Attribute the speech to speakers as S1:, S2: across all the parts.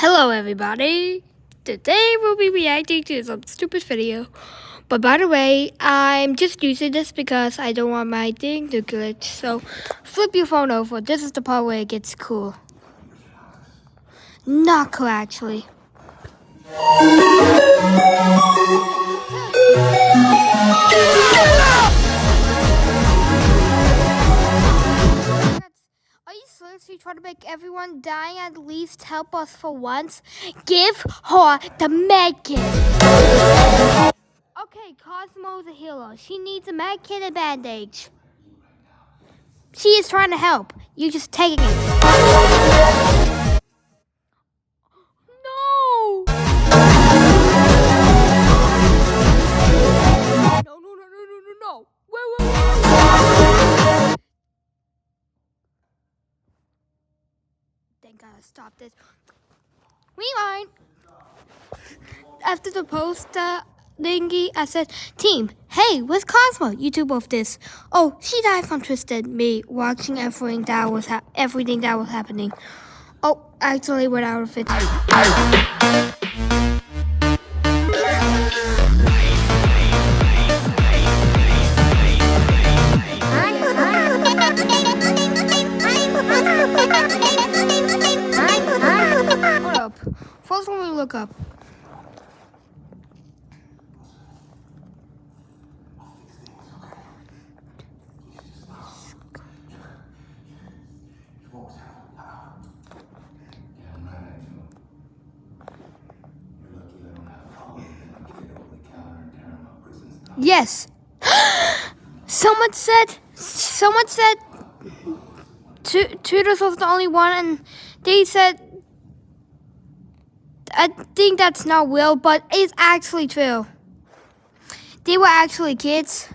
S1: Hello everybody! Today we'll be reacting to some stupid video. But by the way, I'm just using this because I don't want my thing to glitch. So flip your phone over. This is the part where it gets cool. Not cool actually. Are you seriously trying to make everyone dying at least help us for once? Give her the medkit! Okay, Cosmo's a healer. She needs a medkit and bandage. She is trying to help. You just taking it. No! No. Wait. Thank God I stopped this. Rewind. After the poster thingy, I said, "Team, hey, where's Cosmo? You two both this." Oh, she died from Twisted Me watching everything that was happening. Oh, I actually went out of it. Hold up. First, when we look up. Yes. Someone said Tutors was the only one, and they said, I think that's not real, but it's actually true. They were actually kids,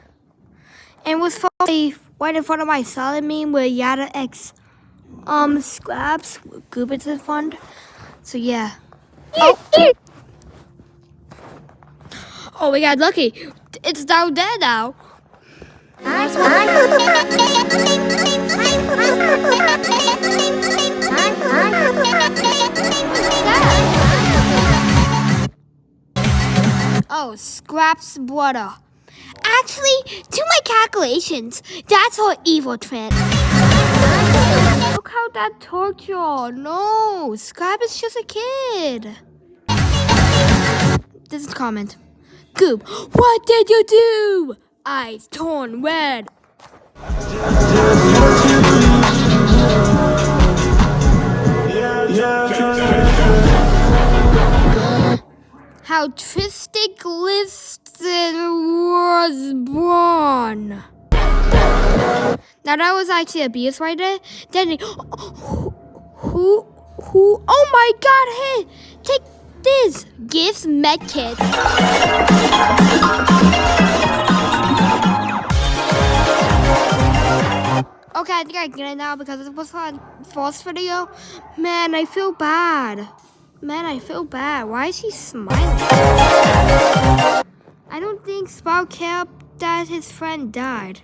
S1: and it was probably right in front of my solid meme where Yada X scraps with Goobits in front. So yeah. Oh, we got lucky. It's down there now. Oh, Scrap's brother. Actually, to my calculations, that's our evil trend. Look how that torture. No, Scrap is just a kid. This is a comment. Goob, what did you do? Eyes torn red. How Tristic Liston was born. Now that was actually abuse right there. Then who? Oh my God! Hey, take this. Gives medkit. Okay, I think I get it now because it was a false video. Man, I feel bad. Why is he smiling? I don't think Sprout cared that his friend died.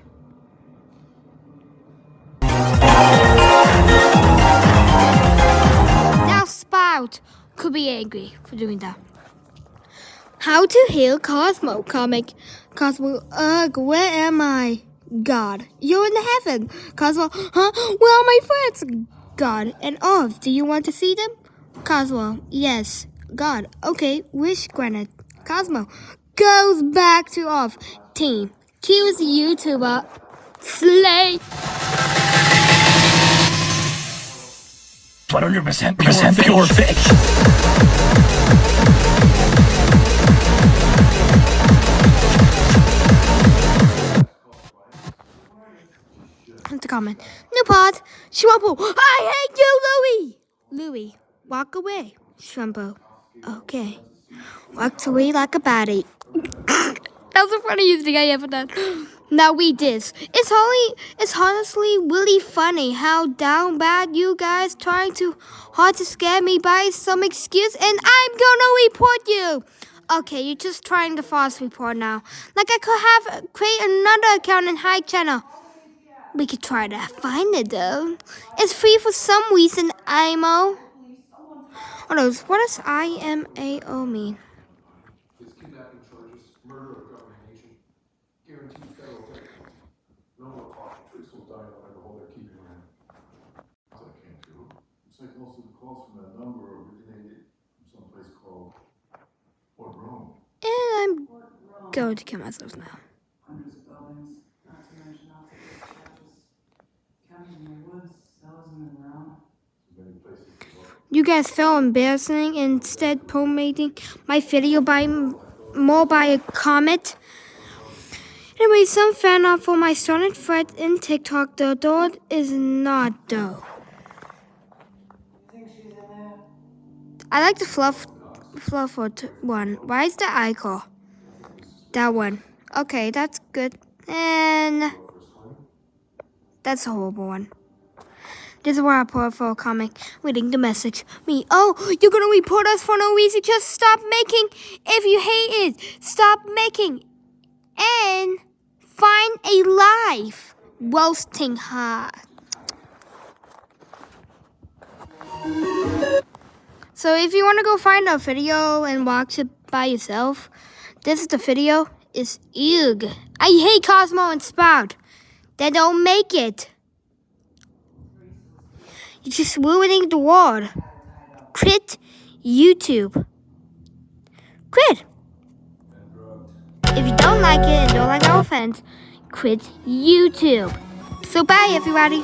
S1: Now Sprout could be angry for doing that. How to heal Cosmo comic. Cosmo, ugh, where am I? God, you're in heaven. Cosmo, huh? Where are my friends? God, and Off, do you want to see them? Cosmo, yes. God, okay, wish granted. Cosmo goes back to Off. Team, kills YouTuber. Slay.
S2: 100% pure fish.
S1: That's a comment. New pod. Shrimpo. I hate you, Louie. Louie, walk away. Shrimpo. Okay. Walks away like a baddie. That was the funniest thing I ever done. Now read this. It's honestly really funny how down bad you guys trying too hard to scare me by some excuse, and I'm gonna report you. Okay, you're just trying to false report now. Like I could have create another account and hide channel. We could try to find it though. It's free for some reason, IMO. What else? What does IMAO mean?
S3: His kidnapping charges, murder of government agent, guaranteed federal death penalty. No more talking. Tricks will die no matter what they're keeping around. I can't do. Looks like most of the calls from that number originated from someplace called horrblue.
S1: And I'm going to kill myself now.
S4: Hundreds of buildings, not to mention obvious charges. Counting in the woods, thousands in the ground.
S3: Many places to go.
S1: You guys feel embarrassing instead promoting my video by more by a comment. Anyway, some fan art for my started thread in TikTok. The door is not though.
S4: You think she's in there?
S1: I like the fluff one. Why is the icon? That one. Okay, that's good. And that's a horrible one. This is where I put for a comment, reading the message. Me, oh, you're gonna report us for no reason. Just stop making. If you hate it, stop making. And find a life. Roasting her. So if you want to go find a video and watch it by yourself, this is the video. It's ew. I hate Cosmo and Sprout. They don't make it. You're just ruining the world. Quit YouTube. Quit. If you don't like it and don't like our fans, quit YouTube. So bye, everybody.